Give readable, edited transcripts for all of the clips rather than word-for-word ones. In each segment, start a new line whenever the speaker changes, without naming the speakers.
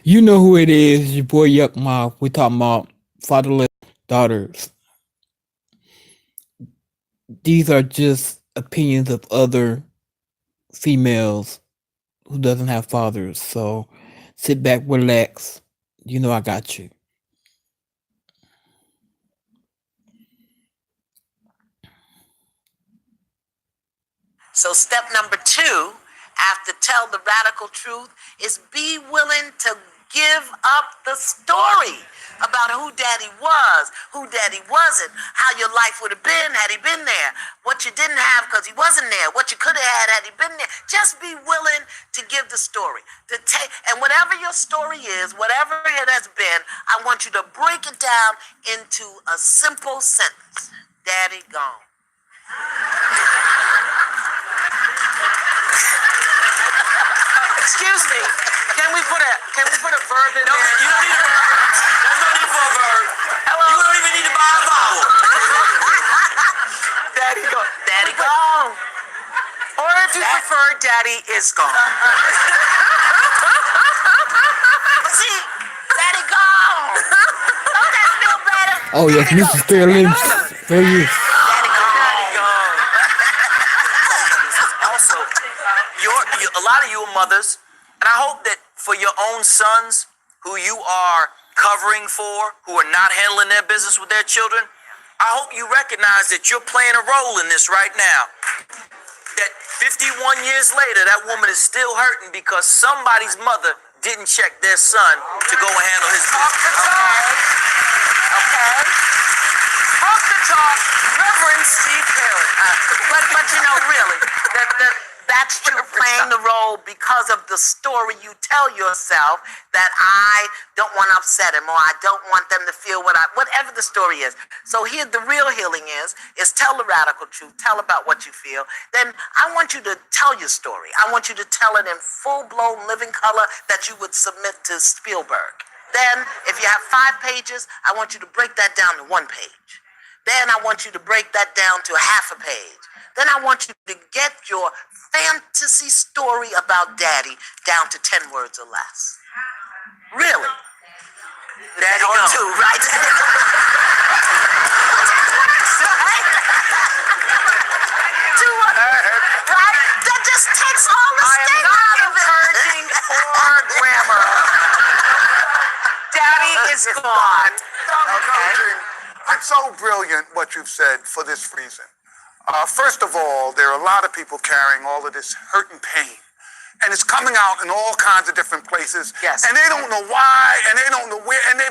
You know who it is, your boy Yuck Mob. We talking about fatherless daughters. These are just opinions of other females who doesn't have fathers. So sit back, relax. You know I got you.
So step number 2, after tell the radical truth, is be willing to give up the story about who daddy was, who daddy wasn't, how your life would have been had he been there, what you didn't have because he wasn't there, what you could have had he been there. Just be willing to give the story. To take, and whatever your story is, whatever it has been, I want you to break it down into a simple sentence. Daddy gone.
Excuse me. Can we put a verb in there?
You don't need a verb. There's no need for a verb.
Hello?
You don't even need to buy a vowel.
Daddy go.
Daddy gone.
Or if you prefer, Daddy is gone.
See, daddy gone. Don't that feel better?
Oh yes, Mrs. Fairlips. Fairlips.
Daddy gone.
Also, a lot of you are mothers, and I hope that for your own sons who you are covering for, who are not handling their business with their children, I hope you recognize that you're playing a role in this right now. That 51 years later, that woman is still hurting because somebody's mother didn't check their son to go and handle his business.
Okay? Talk the talk, Reverend Steve Perry.
But you know, really, that's you playing the role because of the story you tell yourself that I don't want to upset him or I don't want them to feel whatever the story is. So here the real healing is tell the radical truth, tell about what you feel. Then I want you to tell your story. I want you to tell it in full-blown living color that you would submit to Spielberg. Then if you have 5 pages, I want you to break that down to 1 page. Then I want you to break that down to half a page. Then I want you to get your fantasy story about daddy down to 10 words or less. Really?
Daddy
Or
gone.
2, right? Two, right? That just takes all the
I am
sting
not
out of it.
encouraging poor grammar. Daddy is gone.
Encouraging. It's so brilliant what you've said for this reason. First of all, there are a lot of people carrying all of this hurt and pain. And it's coming out in all kinds of different places.
Yes.
And they don't know why, and they don't know where, and they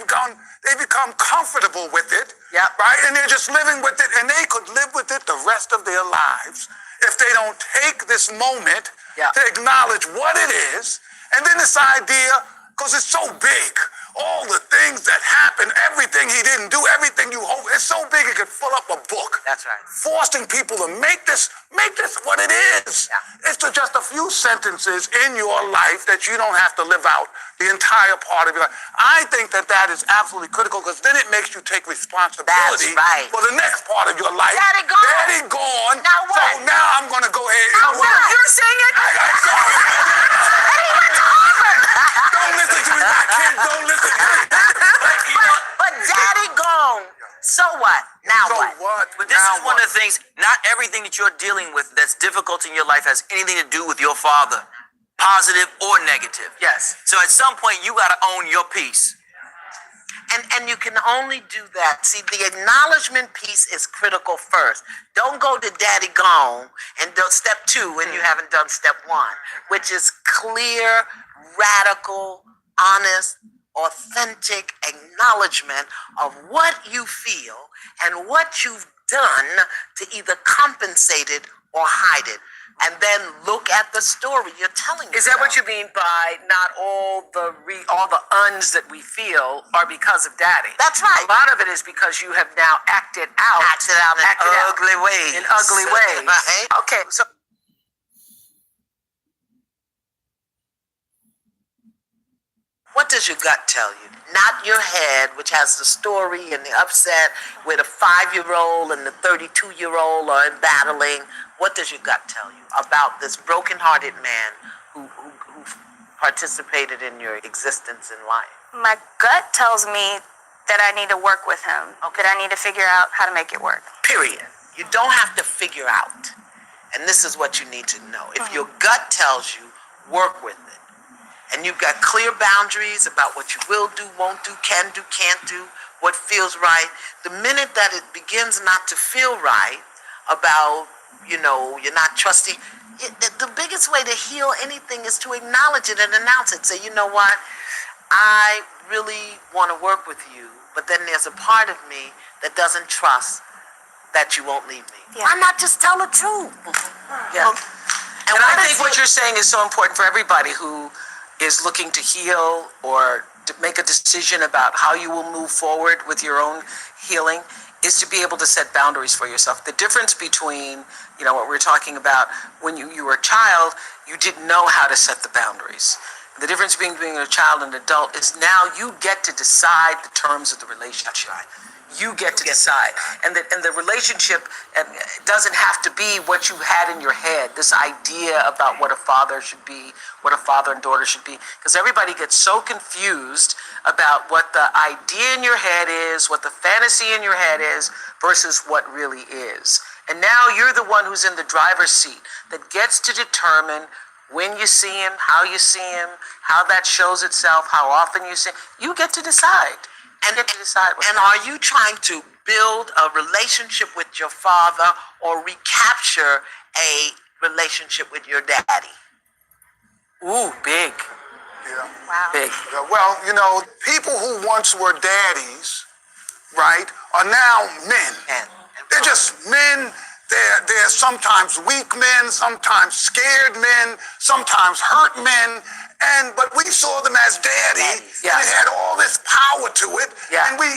become comfortable with it.
Yep.
Right? And they're just living with it, and they could live with it the rest of their lives if they don't take this moment
Yep.
to acknowledge what it is. And then this idea, because it's so big, all the things that happen, everything he didn't do, everything you hope, it's so big it could fill up a book.
That's right.
Forcing people to make this what it is.
Yeah.
It's just a few sentences in your life that you don't have to live out the entire part of your life. I think that is absolutely critical because then it makes you take responsibility
That's right.
for the next part of your life.
Daddy gone.
Daddy gone.
Now what?
So now I'm going to go ahead
Now
and
what?
You're saying it?
Don't listen to me, my kid. Don't listen to me.
But daddy gone. So what? Now
So
what?
what?
But this
Now
is one
what?
of the things, not everything that you're dealing with that's difficult in your life has anything to do with your father, positive or negative.
Yes.
So at some point, you got to own your piece.
And you can only do that. See, the acknowledgement piece is critical first. Don't go to daddy gone and do step 2 when you haven't done step 1, which is clear, radical, honest, authentic acknowledgement of what you feel and what you've done to either compensate it or hide it. And then look at the story you're telling
Is that
yourself.
what you mean by not all the uns that we feel are because of daddy?
That's right.
A lot of it is because you have now acted out
in ugly ways.
in ugly ways.
Right?
Okay, so
What does your gut tell you? Not your head, which has the story and the upset where the 5-year-old and the 32-year-old are battling. What does your gut tell you about this broken-hearted man who participated in your existence in life?
My gut tells me that I need to work with him, that I need to figure out how to make it work.
Period. You don't have to figure out. And this is what you need to know. If your gut tells you, work with it. And you've got clear boundaries about what you will do, won't do, can do, can't do, what feels right. The minute that it begins not to feel right about, you're not trusting, the biggest way to heal anything is to acknowledge it and announce it. Say, you know what? I really want to work with you, but then there's a part of me that doesn't trust that you won't leave me.
Yeah.
Why not just tell the truth?
Yeah. And I think what
you
you're saying is so important for everybody who is looking to heal or to make a decision about how you will move forward with your own healing, is to be able to set boundaries for yourself. The difference between, what we're talking about, when you were a child, you didn't know how to set the boundaries. The difference between being a child and an adult is now you get to decide the terms of the relationship. You get to decide. And the relationship doesn't have to be what you had in your head, this idea about what a father should be, what a father and daughter should be. Because everybody gets so confused about what the idea in your head is, what the fantasy in your head is, versus what really is. And now you're the one who's in the driver's seat that gets to determine when you see him, how you see him, how that shows itself, how often you see him. You get to decide. And
are you trying to build a relationship with your father or recapture a relationship with your daddy?
Ooh, big.
Yeah.
Wow.
Big.
Yeah, well, people who once were daddies, right, are now men. They're just men. They're sometimes weak men, sometimes scared men, sometimes hurt men, but we saw them as daddy,
Yes.
and it had all this power to it,
Yeah.
and we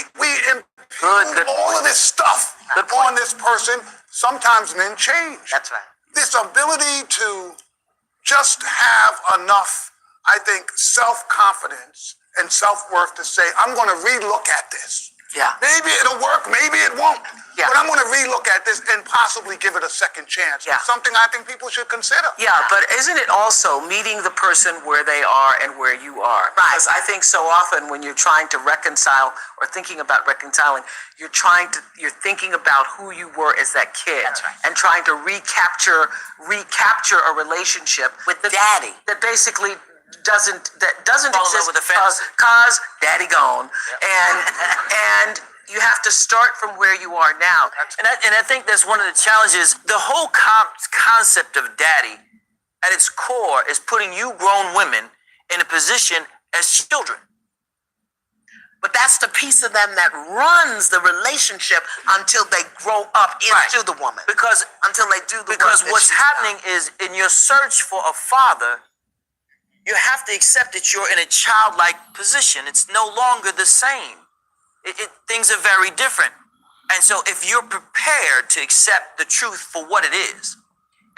imputed all of this stuff on this person. Sometimes men change.
That's right.
This ability to just have enough, I think, self-confidence and self-worth to say, I'm going to relook at this.
Yeah.
Maybe it'll work, maybe it won't.
Yeah.
But I'm going to relook at this and possibly give it a second chance.
Yeah.
Something I think people should consider.
Yeah, but isn't it also meeting the person where they are and where you are?
Right.
Because I think so often when you're trying to reconcile or thinking about reconciling, you're thinking about who you were as that kid.
That's right.
And trying to recapture a relationship
With the daddy.
that basically doesn't
Fall in love
exist
with the fantasy.
cause daddy gone. And you have to start from where you are now.
And I think that's one of the challenges. The whole concept of daddy, at its core, is putting you grown women in a position as children.
But that's the piece of them that runs the relationship until they grow up into the woman.
Because
Until they do the
Because
work that
what's
she's
happening
done.
is, in your search for a father, you have to accept that you're in a childlike position. It's no longer the same. Things are very different. And so if you're prepared to accept the truth for what it is,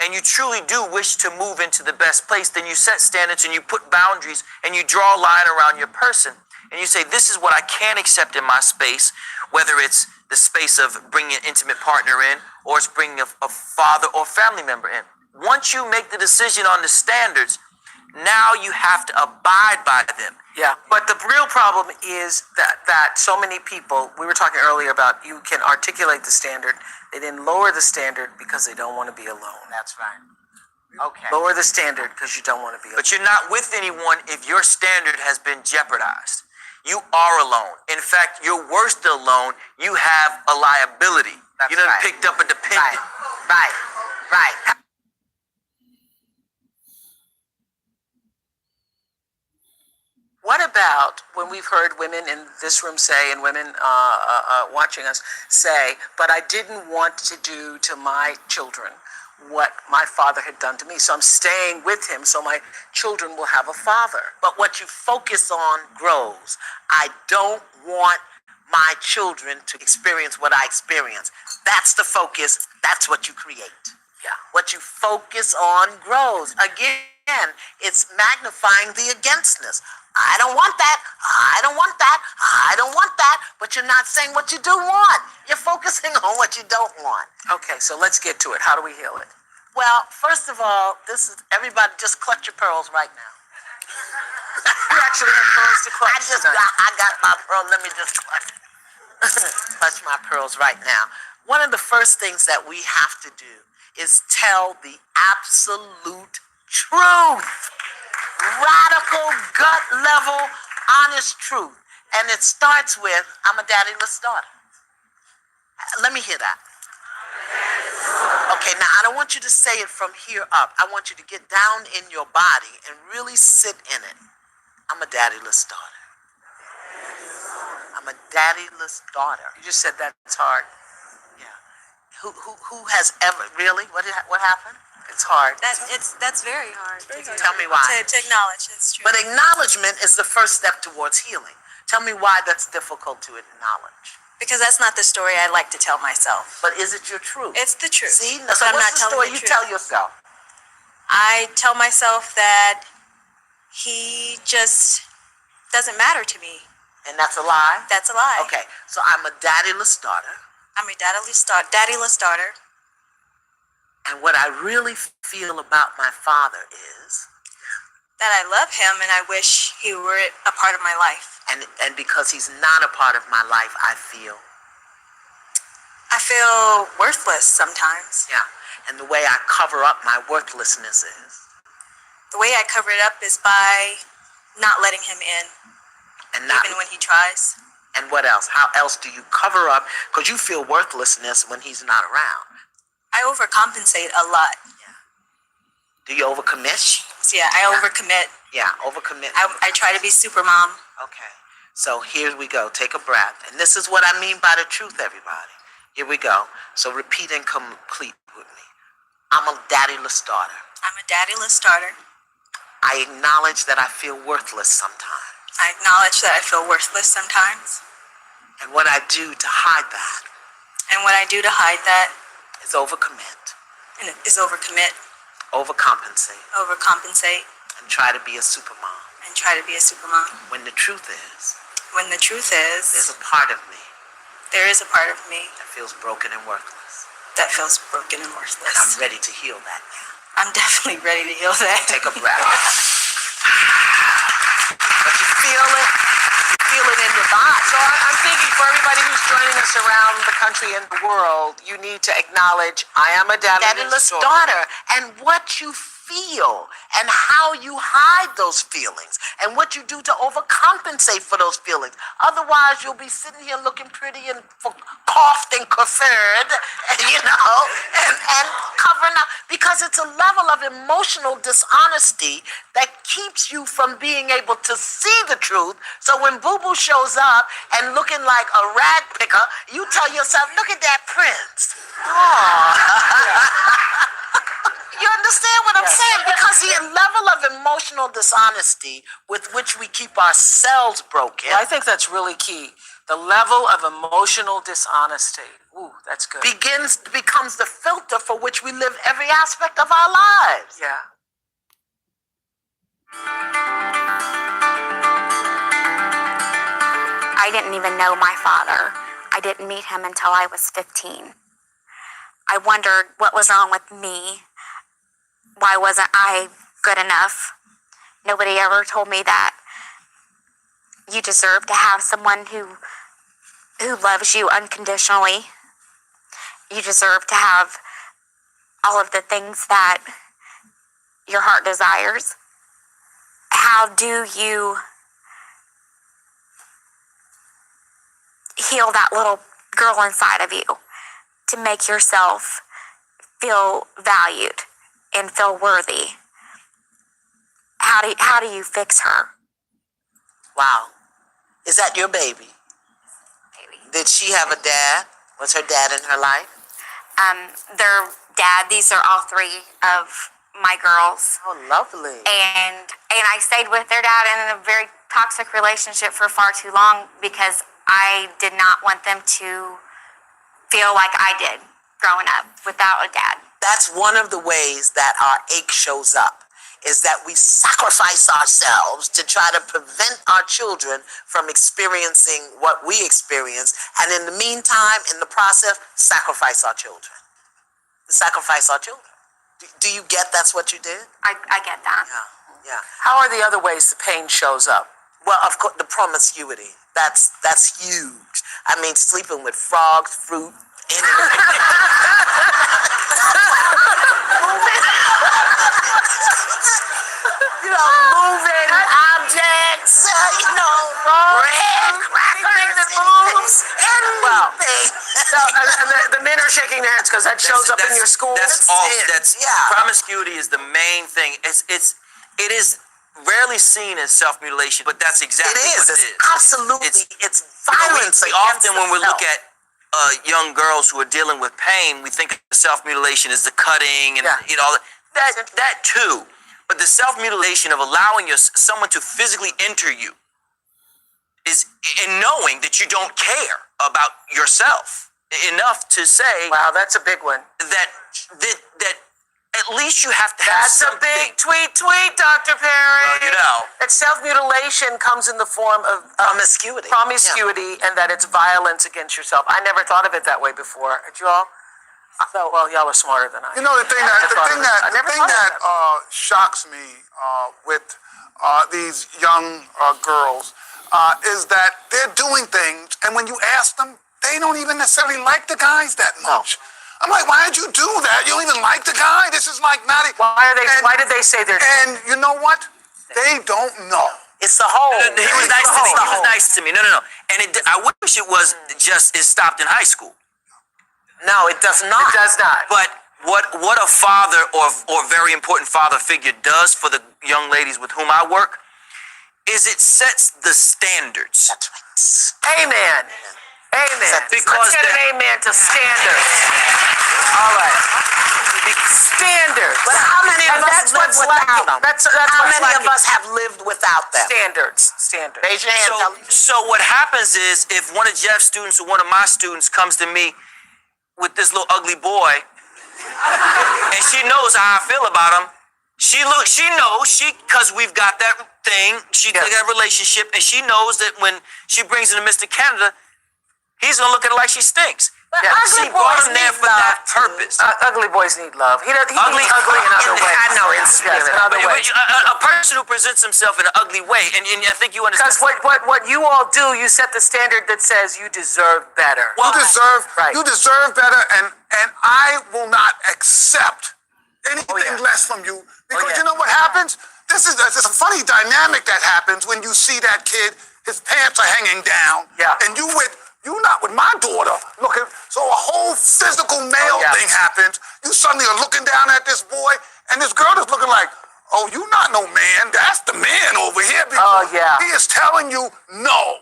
and you truly do wish to move into the best place, then you set standards and you put boundaries and you draw a line around your person. And you say, this is what I can accept in my space, whether it's the space of bringing an intimate partner in, or it's bringing a father or family member in. Once you make the decision on the standards, now you have to abide by them.
Yeah, but the real problem is that so many people, we were talking earlier about you can articulate the standard, they then lower the standard because they don't want to be alone.
That's right. Okay.
Lower the standard because you don't want to be alone.
But you're not with anyone if your standard has been jeopardized. You are alone. In fact, you're worse than alone. You have a liability.
That's
You done
right.
picked up a dependent.
Right.
What about when we've heard women in this room say, and women watching us say, but I didn't want to do to my children what my father had done to me, so I'm staying with him so my children will have a father.
But what you focus on grows. I don't want my children to experience what I experience. That's the focus. That's what you create.
Yeah.
What you focus on grows. Again, it's magnifying the againstness. I don't want that. I don't want that. I don't want that. But you're not saying what you do want. You're focusing on what you don't want.
Okay, so let's get to it. How do we heal it?
Well, first of all, this is everybody just clutch your pearls right now.
You actually have pearls to clutch.
I got my pearl. Let me just clutch my pearls right now. One of the first things that we have to do is tell the absolute truth. Radical, gut level, honest truth. And it starts with, I'm a daddyless daughter. Let me hear that. Okay, now I don't want you to say it from here up. I want you to get down in your body and really sit in it. I'm a daddyless daughter. I'm a daddyless daughter.
You just said that's hard.
Yeah. Who has ever really? What happened?
It's hard.
That's very hard.
Tell me why.
To acknowledge it's true.
But acknowledgement is the first step towards healing. Tell me why that's difficult to acknowledge.
Because that's not the story I like to tell myself.
But is it your truth?
It's the truth.
See?
But
So
I'm
what's
not
the
telling
story
the
you
truth.
tell yourself?
I tell myself that he just doesn't matter to me.
And that's a lie?
That's a lie.
Okay, so I'm a daddyless daughter.
I'm a daddyless daughter.
And what I really feel about my father is,
That I love him and I wish he were a part of my life.
and because he's not a part of my life, I feel,
worthless sometimes.
yeah. And the way I cover up my worthlessness is,
The way I cover it up is by not letting him in,
and not,
even when he tries.
and what else? How else do you cover up? Because you feel worthlessness when he's not around.
I overcompensate a lot.
Do you overcommit?
So yeah, I overcommit.
Yeah, overcommit.
I try to be super mom.
Okay, so here we go. Take a breath. And this is what I mean by the truth, everybody. Here we go. So repeat and complete with me. I'm a daddyless daughter.
I'm a daddyless daughter.
I acknowledge that I feel worthless sometimes.
I acknowledge that I feel worthless sometimes.
And what I do to hide that
And what I do to hide that
is overcommit,
is overcommit,
overcompensate,
overcompensate,
and try to be a supermom.
and try to be a super mom.
When the truth is,
When the truth
there's
is,
a part of me
there is a part of me
that feels broken and worthless.
that feels broken and
And I'm
worthless.
ready to heal that now.
I'm definitely ready to heal that.
Take a breath. But you feel it. You feel it in your body.
So I'm thinking for everybody who's joining us around the country and the world, you need to acknowledge I am a daddyless daughter.
daughter, and what you feel and how you hide those feelings and what you do to overcompensate for those feelings. Otherwise, you'll be sitting here looking pretty and coughed and coiffured, and covering up, because it's a level of emotional dishonesty that keeps you from being able to see the truth. So when Boo Boo shows up and looking like a rag picker, you tell yourself, look at that prince. You understand what I'm saying? Because the level of emotional dishonesty with which we keep ourselves broken
I think that's really key. The level of emotional dishonesty. Ooh, that's good.
becomes the filter for which we live every aspect of our lives.
Yeah.
I didn't even know my father. I didn't meet him until I was 15. I wondered what was wrong with me. Why wasn't I good enough? Nobody ever told me that you deserve to have someone who loves you unconditionally. You deserve to have all of the things that your heart desires. How do you heal that little girl inside of you to make yourself feel valued and feel worthy? How do you fix her?
Wow. Is that your baby? Did she have a dad? Was her dad in her life?
Their dad, these are all three of my girls.
Oh, lovely.
And I stayed with their dad in a very toxic relationship for far too long because I did not want them to feel like I did growing up without a dad.
That's one of the ways that our ache shows up, is that we sacrifice ourselves to try to prevent our children from experiencing what we experience, and in the meantime, in the process, sacrifice our children. Sacrifice our children. Do you get that's what you did?
I get that.
Yeah. Yeah.
How are the other ways the pain shows up?
Well, of course, the promiscuity. That's huge. I mean, sleeping with frogs, fruit, anything. Moving objects, bread, crackers, that moves, anything.
So, and the men are shaking their heads because that shows up in your school.
That's all.
it.
That's
Yeah.
Promiscuity is the main thing. It is rarely seen as self-mutilation, but that's exactly
It is.
what it
It's
is.
absolutely. It's violence.
We
against
often, when we look
yourself.
at young girls who are dealing with pain, we think of self-mutilation as the cutting and
Yeah.
all that too. But the self-mutilation of allowing someone to physically enter you is in knowing that you don't care about yourself enough to say
Wow, that's a big one.
that at least you have to have
That's a
something.
big tweet, Dr. Perry.
Well, you know.
That self-mutilation comes in the form of
Promiscuity.
promiscuity, and that it's violence against yourself. I never thought of it that way before. Did you all? So, well, y'all are smarter than I.
You know, the thing that shocks me with these young girls is that they're doing things, and when you ask them, they don't even necessarily like the guys that much. I'm like, why did you do that? You don't even like the guy? This is like not.
Why did they say they're?
And you know what? They don't know.
It's the whole.
He was nice to me. He was nice to me. No. And I wish it was it stopped in high school.
No, it does not.
It does not.
But what a father or very important father figure does for the young ladies with whom I work is it sets the standards.
That's right.
Amen.
Because
Let's get an amen to standards. All right. Standards.
But how many of
And
us
that's
live
what's
without
lacking.
them?
That's
How
what's
many of
lacking.
us have lived without them?
Standards.
Raise your hand.
So what happens is if one of Jeff's students or one of my students comes to me with this little ugly boy, and she knows how I feel about him, she knows because we've got that thing, got that relationship, and she knows that when she brings in Mr. Canada, he's gonna look at her like she stinks.
Yeah.
She brought him there for that purpose.
Ugly boys need love. He needs ugly in other ways.
I know, in spirit.
Yes, in other ways.
A person who presents himself in an ugly way, and I think you understand.
Because what you all do, you set the standard that says you deserve better.
You deserve
Right.
you deserve better, and I will not accept anything less from you because you know what happens? This is a funny dynamic that happens when you see that kid, his pants are hanging down, and you're not with my daughter looking, so a whole physical male thing happens. You suddenly are looking down at this boy, and this girl is looking like, oh, you not no man, that's the man over here. Because he is telling you no.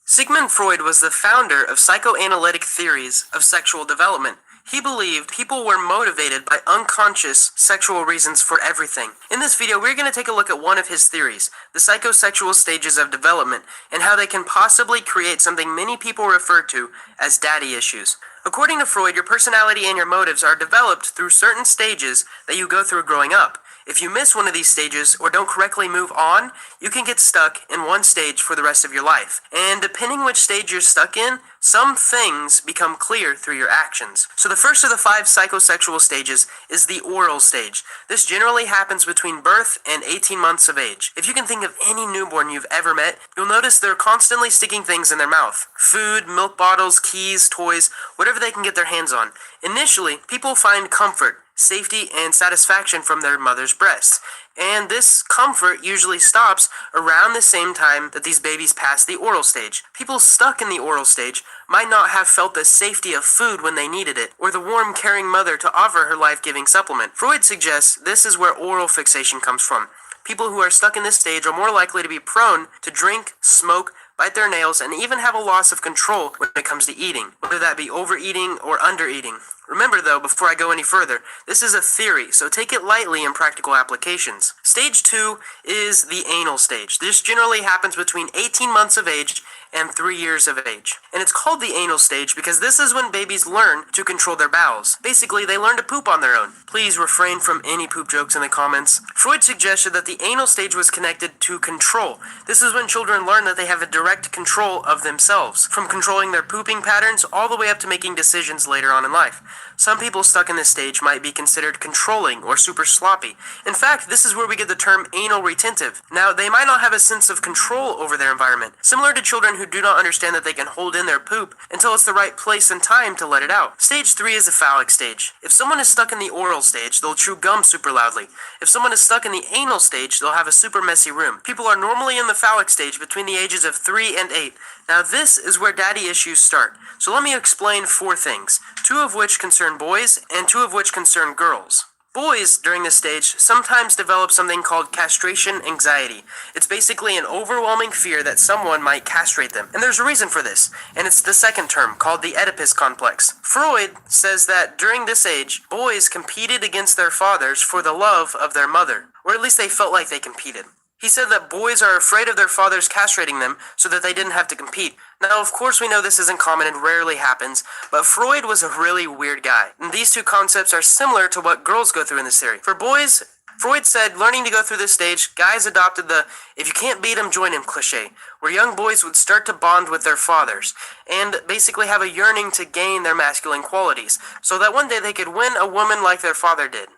Sigmund Freud was the founder of psychoanalytic theories of sexual development. He believed people were motivated by unconscious sexual reasons for everything. In this video, we're going to take a look at one of his theories, the psychosexual stages of development, and how they can possibly create something many people refer to as daddy issues. According to Freud, your personality and your motives are developed through certain stages that you go through growing up. If you miss one of these stages or don't correctly move on, you can get stuck in one stage for the rest of your life. And depending which stage you're stuck in, some things become clear through your actions. So the first of the 5 psychosexual stages is the oral stage. This generally happens between birth and 18 months of age. If you can think of any newborn you've ever met, you'll notice they're constantly sticking things in their mouth. Food, milk bottles, keys, toys, whatever they can get their hands on. Initially, people find comfort, safety, and satisfaction from their mother's breasts. And this comfort usually stops around the same time that these babies pass the oral stage. People stuck in the oral stage might not have felt the safety of food when they needed it, or the warm, caring mother to offer her life-giving supplement. Freud suggests this is where oral fixation comes from. People who are stuck in this stage are more likely to be prone to drink, smoke, bite their nails, and even have a loss of control when it comes to eating, whether that be overeating or undereating. Remember though, before I go any further, this is a theory, so take it lightly in practical applications. Stage 2 is the anal stage. This generally happens between 18 months of age and 3 years of age. And it's called the anal stage because this is when babies learn to control their bowels. Basically, they learn to poop on their own. Please refrain from any poop jokes in the comments. Freud suggested that the anal stage was connected to control. This is when children learn that they have a direct control of themselves, from controlling their pooping patterns all the way up to making decisions later on in life. Some people stuck in this stage might be considered controlling or super sloppy. In fact, this is where we get the term anal retentive. Now, they might not have a sense of control over their environment, similar to children who do not understand that they can hold in their poop until it's the right place and time to let it out. Stage 3 is the phallic stage. If someone is stuck in the oral stage, they'll chew gum super loudly. If someone is stuck in the anal stage, they'll have a super messy room. People are normally in the phallic stage between the ages of 3 and 8. Now, this is where daddy issues start. So let me explain 4 things, 2 of which concern boys and 2 of which concern girls. Boys, during this stage, sometimes develop something called castration anxiety. It's basically an overwhelming fear that someone might castrate them. And there's a reason for this, and it's the second term, called the Oedipus complex. Freud says that during this age, boys competed against their fathers for the love of their mother, or at least they felt like they competed. He said that boys are afraid of their fathers castrating them so that they didn't have to compete. Now, of course, we know this isn't common and rarely happens, but Freud was a really weird guy. And these 2 concepts are similar to what girls go through in this theory. For boys, Freud said learning to go through this stage, guys adopted the "if you can't beat him, join him" cliche, where young boys would start to bond with their fathers and basically have a yearning to gain their masculine qualities so that one day they could win a woman like their father did.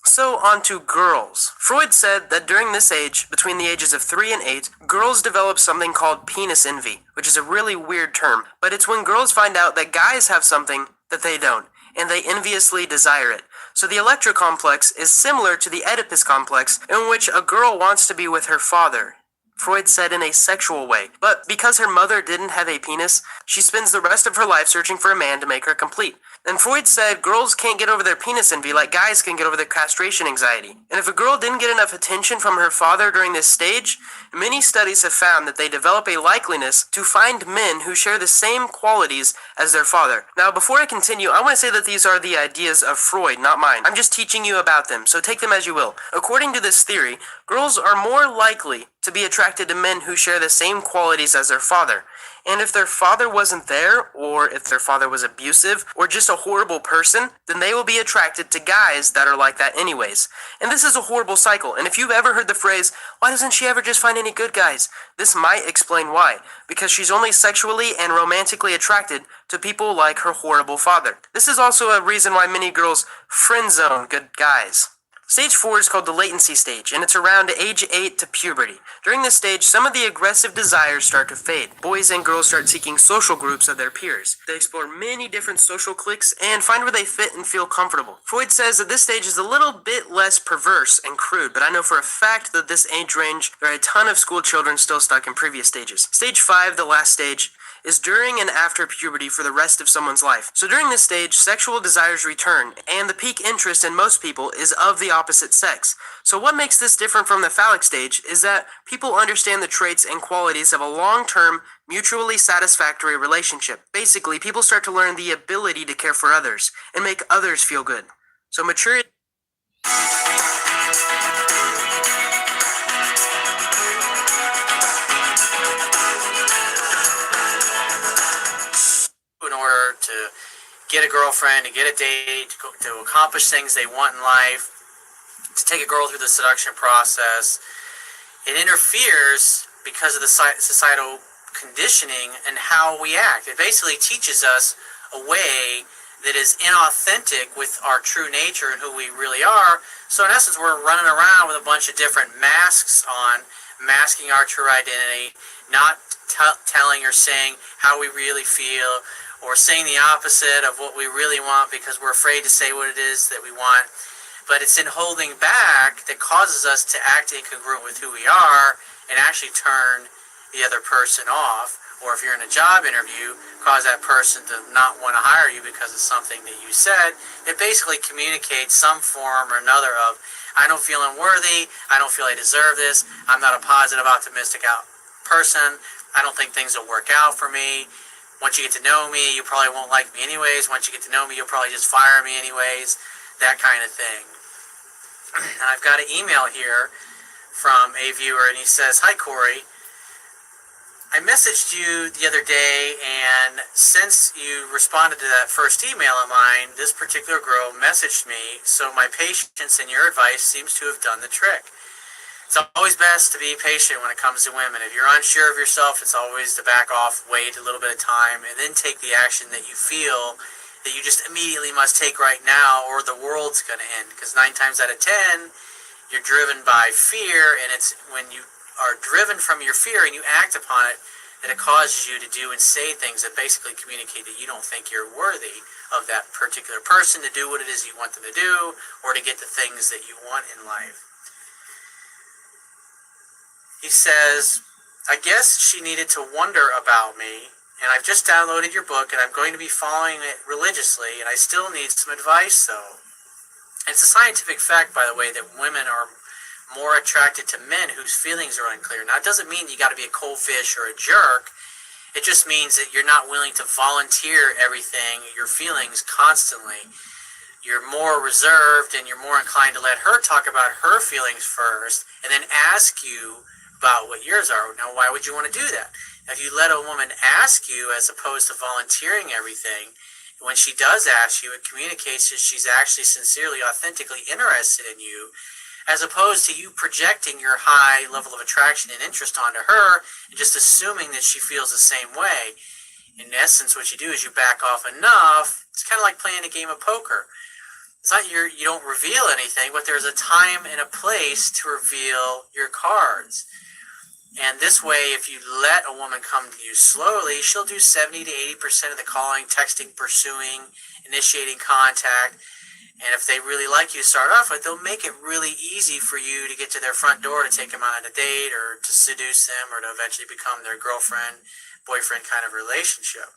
So on to girls. Freud said that during this age, between the ages of 3 and 8, girls develop something called penis envy, which is a really weird term, but it's when girls find out that guys have something that they don't, and they enviously desire it. So the Electra complex is similar to the Oedipus complex, in which a girl wants to be with her father. Freud said in a sexual way, but because her mother didn't have a penis, she spends the rest of her life searching for a man to make her complete. And Freud said girls can't get over their penis envy like guys can get over their castration anxiety. And if a girl didn't get enough attention from her father during this stage, many studies have found that they develop a likeliness to find men who share the same qualities as their father. Now, before I continue, I want to say that these are the ideas of Freud, not mine. I'm just teaching you about them, so take them as you will. According to this theory, girls are more likely to be attracted to men who share the same qualities as their father. And if their father wasn't there, or if their father was abusive, or just a horrible person, then they will be attracted to guys that are like that anyways. And this is a horrible cycle, and if you've ever heard the phrase, "why doesn't she ever just find any good guys?" this might explain why. Because she's only sexually and romantically attracted to people like her horrible father. This is also a reason why many girls friend zone good guys. Stage 4 is called the latency stage, and it's around age 8 to puberty. During this stage, some of the aggressive desires start to fade. Boys and girls start seeking social groups of their peers. They explore many different social cliques and find where they fit and feel comfortable. Freud says that this stage is a little bit less perverse and crude, but I know for a fact that this age range, there are a ton of school children still stuck in previous stages. Stage 5, the last stage, is during and after puberty for the rest of someone's life. So during this stage, sexual desires return, and the peak interest in most people is of the opposite sex. So what makes this different from the phallic stage is that people understand the traits and qualities of a long-term, mutually satisfactory relationship. Basically, people start to learn the ability to care for others and make others feel good. So maturity...
in order to get a girlfriend, to get a date, to accomplish things they want in life, to take a girl through the seduction process. It interferes because of the societal conditioning and how we act. It basically teaches us a way that is inauthentic with our true nature and who we really are. So in essence, we're running around with a bunch of different masks on, masking our true identity, not telling or saying how we really feel, or saying the opposite of what we really want because we're afraid to say what it is that we want. But it's in holding back that causes us to act incongruent with who we are and actually turn the other person off. Or if you're in a job interview, cause that person to not want to hire you because of something that you said. It basically communicates some form or another of, I don't feel unworthy, I don't feel I deserve this, I'm not a positive, optimistic person, I don't think things will work out for me. Once you get to know me, you probably won't like me anyways. Once you get to know me, you'll probably just fire me anyways. That kind of thing. And I've got an email here from a viewer, and he says, "Hi, Corey. I messaged you the other day, and since you responded to that first email of mine, this particular girl messaged me, so my patience and your advice seems to have done the trick. It's always best to be patient when it comes to women. If you're unsure of yourself, it's always to back off, wait a little bit of time, and then take the action that you feel that you just immediately must take right now, or the world's going to end. Because 9 times out of 10, you're driven by fear, and it's when you are driven from your fear and you act upon it that it causes you to do and say things that basically communicate that you don't think you're worthy of that particular person to do what it is you want them to do, or to get the things that you want in life. He says, I guess she needed to wonder about me, and I've just downloaded your book, and I'm going to be following it religiously, and I still need some advice, though. And it's a scientific fact, by the way, that women are more attracted to men whose feelings are unclear. Now, it doesn't mean you got to be a cold fish or a jerk. It just means that you're not willing to volunteer everything, your feelings constantly. You're more reserved, and you're more inclined to let her talk about her feelings first, and then ask you about what yours are. Now, why would you want to do that? Now, if you let a woman ask you as opposed to volunteering everything, when she does ask you, it communicates that she's actually sincerely, authentically interested in you, as opposed to you projecting your high level of attraction and interest onto her and just assuming that she feels the same way. In essence, what you do is you back off enough. It's kind of like playing a game of poker. It's not you don't reveal anything, but there's a time and a place to reveal your cards. And this way, if you let a woman come to you slowly, she'll do 70 to 80% of the calling, texting, pursuing, initiating contact. And if they really like you to start off with, they'll make it really easy for you to get to their front door to take them out on a date or to seduce them or to eventually become their girlfriend, boyfriend kind of relationship.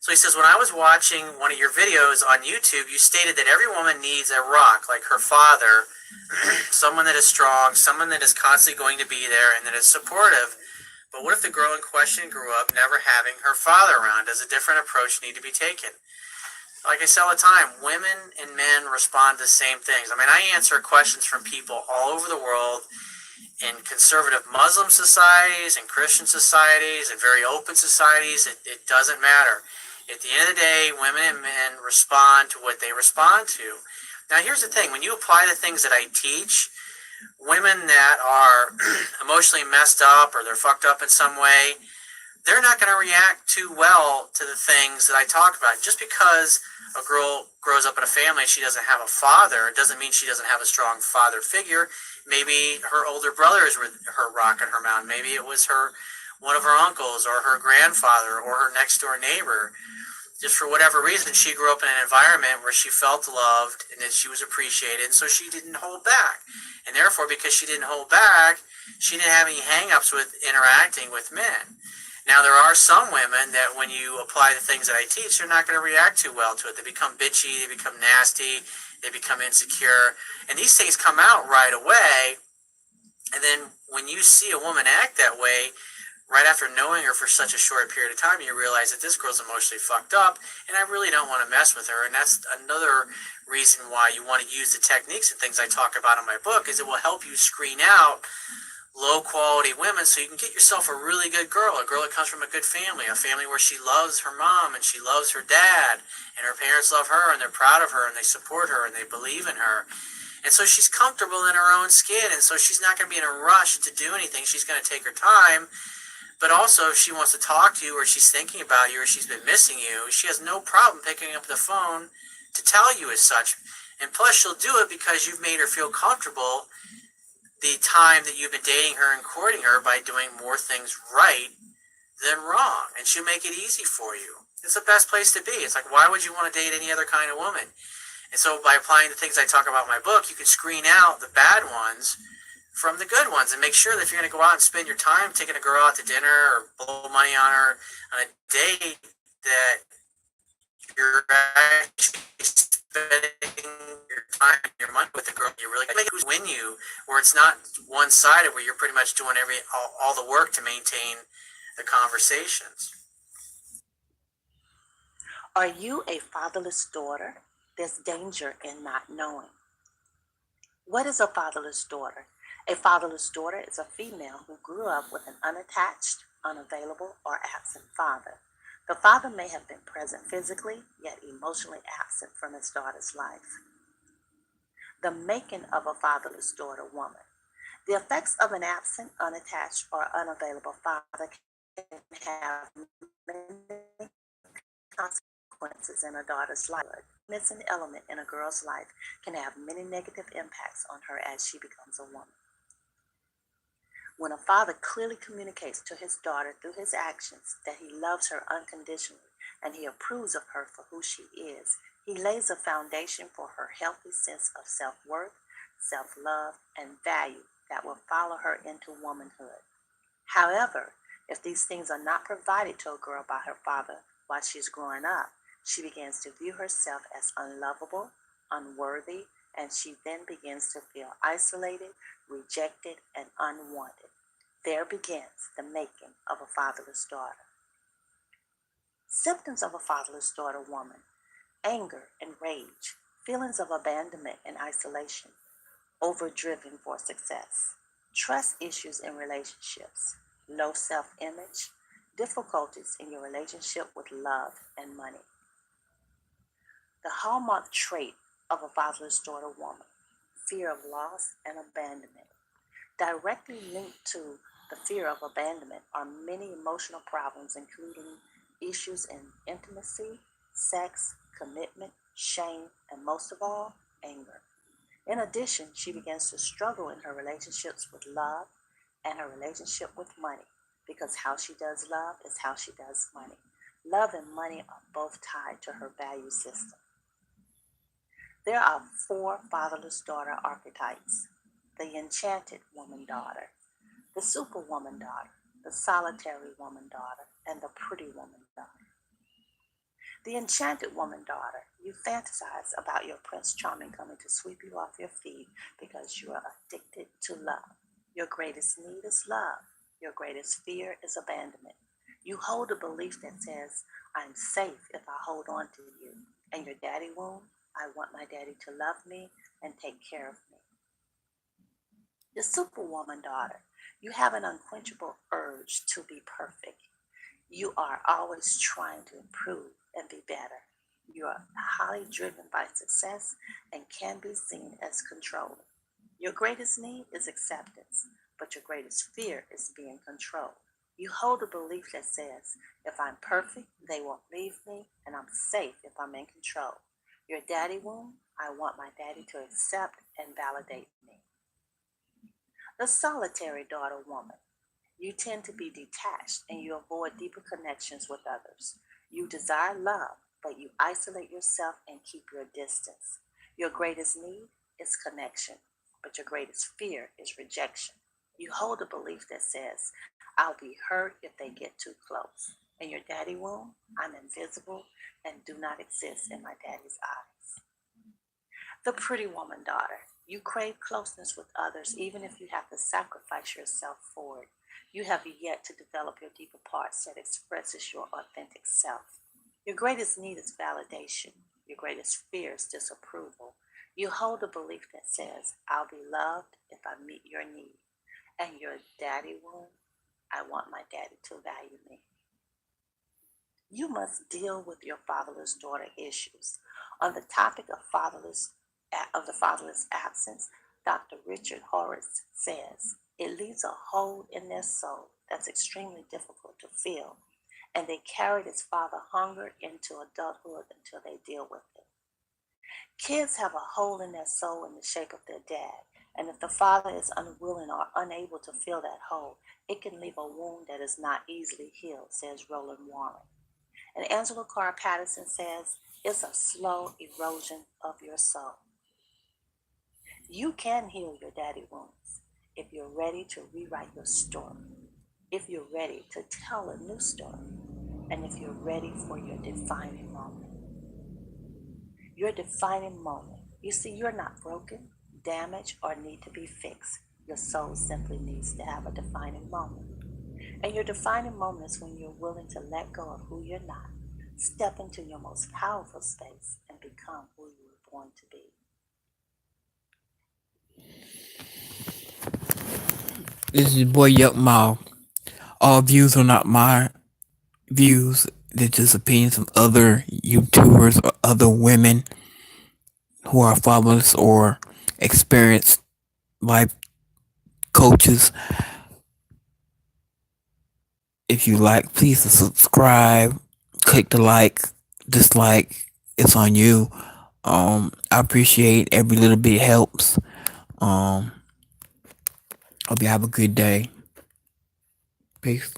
So he says, when I was watching one of your videos on YouTube, you stated that every woman needs a rock like her father, someone that is strong, someone that is constantly going to be there and that is supportive. But what if the girl in question grew up never having her father around? Does a different approach need to be taken? Like I say all the time, women and men respond to the same things. I mean, I answer questions from people all over the world in conservative Muslim societies and Christian societies and very open societies. It doesn't matter. At the end of the day, women and men respond to what they respond to. Now, here's the thing. When you apply the things that I teach, women that are emotionally messed up or they're fucked up in some way, they're not going to react too well to the things that I talk about. Just because a girl grows up in a family and she doesn't have a father, it doesn't mean she doesn't have a strong father figure. Maybe her older brothers were her rock in her mouth. Maybe it was one of her uncles or her grandfather or her next door neighbor. Just for whatever reason, she grew up in an environment where she felt loved and that she was appreciated, and so she didn't hold back. And therefore, because she didn't hold back, she didn't have any hang-ups with interacting with men. Now, there are some women that when you apply the things that I teach, they're not going to react too well to it. They become bitchy, they become nasty, they become insecure. And these things come out right away. And then when you see a woman act that way, right after knowing her for such a short period of time, you realize that this girl's emotionally fucked up, and I really don't want to mess with her. And that's another reason why you want to use the techniques and things I talk about in my book, is it will help you screen out low-quality women so you can get yourself a really good girl, a girl that comes from a good family, a family where she loves her mom and she loves her dad, and her parents love her, and they're proud of her, and they support her, and they believe in her. And so she's comfortable in her own skin, and so she's not going to be in a rush to do anything. She's going to take her time. But also, if she wants to talk to you, or she's thinking about you, or she's been missing you, she has no problem picking up the phone to tell you as such. And plus, she'll do it because you've made her feel comfortable the time that you've been dating her and courting her by doing more things right than wrong. And she'll make it easy for you. It's the best place to be. It's like, why would you want to date any other kind of woman? And so by applying the things I talk about in my book, you can screen out the bad ones from the good ones and make sure that if you're going to go out and spend your time taking a girl out to dinner or blow money on her on a date, that you're actually spending your time and your money with the girl you really make who's win you, where it's not one-sided, where you're pretty much doing all the work to maintain the conversations.
Are you a fatherless daughter? There's danger in not knowing. What is a fatherless daughter? A fatherless daughter is a female who grew up with an unattached, unavailable, or absent father. The father may have been present physically, yet emotionally absent from his daughter's life. The making of a fatherless daughter woman. The effects of an absent, unattached, or unavailable father can have many consequences in a daughter's life. Missing element in a girl's life can have many negative impacts on her as she becomes a woman. When a father clearly communicates to his daughter through his actions that he loves her unconditionally and he approves of her for who she is, he lays a foundation for her healthy sense of self-worth, self-love, and value that will follow her into womanhood. However, if these things are not provided to a girl by her father while she's growing up, she begins to view herself as unlovable, unworthy, and she then begins to feel isolated, rejected, and unwanted. There begins the making of a fatherless daughter. Symptoms of a fatherless daughter woman: anger and rage, feelings of abandonment and isolation, overdriven for success, trust issues in relationships, low self-image, difficulties in your relationship with love and money. The hallmark trait of a fatherless daughter woman: fear of loss and abandonment. Directly linked to the fear of abandonment are many emotional problems, including issues in intimacy, sex, commitment, shame, and most of all, anger. In addition, she begins to struggle in her relationships with love and her relationship with money, because how she does love is how she does money. Love and money are both tied to her value system. There are 4 fatherless daughter archetypes: the enchanted woman daughter, the superwoman daughter, the solitary woman daughter, and the pretty woman daughter. The enchanted woman daughter, you fantasize about your Prince Charming coming to sweep you off your feet because you are addicted to love. Your greatest need is love. Your greatest fear is abandonment. You hold a belief that says, I'm safe if I hold on to you. And your daddy won't. I want my daddy to love me and take care of me. The superwoman daughter, you have an unquenchable urge to be perfect. You are always trying to improve and be better. You are highly driven by success and can be seen as controlling. Your greatest need is acceptance, but your greatest fear is being controlled. You hold a belief that says, if I'm perfect, they won't leave me, and I'm safe if I'm in control. Your daddy won't. I want my daddy to accept and validate me. The solitary daughter woman. You tend to be detached and you avoid deeper connections with others. You desire love, but you isolate yourself and keep your distance. Your greatest need is connection, but your greatest fear is rejection. You hold a belief that says, I'll be hurt if they get too close. And your daddy won't. I'm invisible and do not exist in my daddy's eyes. The pretty woman daughter. You crave closeness with others even if you have to sacrifice yourself for it. You have yet to develop your deeper parts that expresses your authentic self. Your greatest need is validation. Your greatest fear is disapproval. You hold a belief that says, I'll be loved if I meet your need. And your daddy won't. I want my daddy to value me. You must deal with your fatherless daughter issues. On the topic of the fatherless absence, Dr. Richard Horowitz says, it leaves a hole in their soul that's extremely difficult to fill, and they carry this father hunger into adulthood until they deal with it. Kids have a hole in their soul in the shape of their dad, and if the father is unwilling or unable to fill that hole, it can leave a wound that is not easily healed, says Roland Warren. And Angela Carr Patterson says, it's a slow erosion of your soul. You can heal your daddy wounds if you're ready to rewrite your story, if you're ready to tell a new story, and if you're ready for your defining moment. Your defining moment. You see, you're not broken, damaged, or need to be fixed. Your soul simply needs to have a defining moment. And your defining moment is when you're willing to let go of who you're not, step into your most powerful space, and become who you were born to be.
This is your boy Yuck Mouth. All views are not my views. They're just opinions of other YouTubers or other women who are fatherless or experienced life coaches. If you like, please subscribe. Click the like, dislike. It's on you. I appreciate every little bit helps. Um, Hope you have a good day. Peace.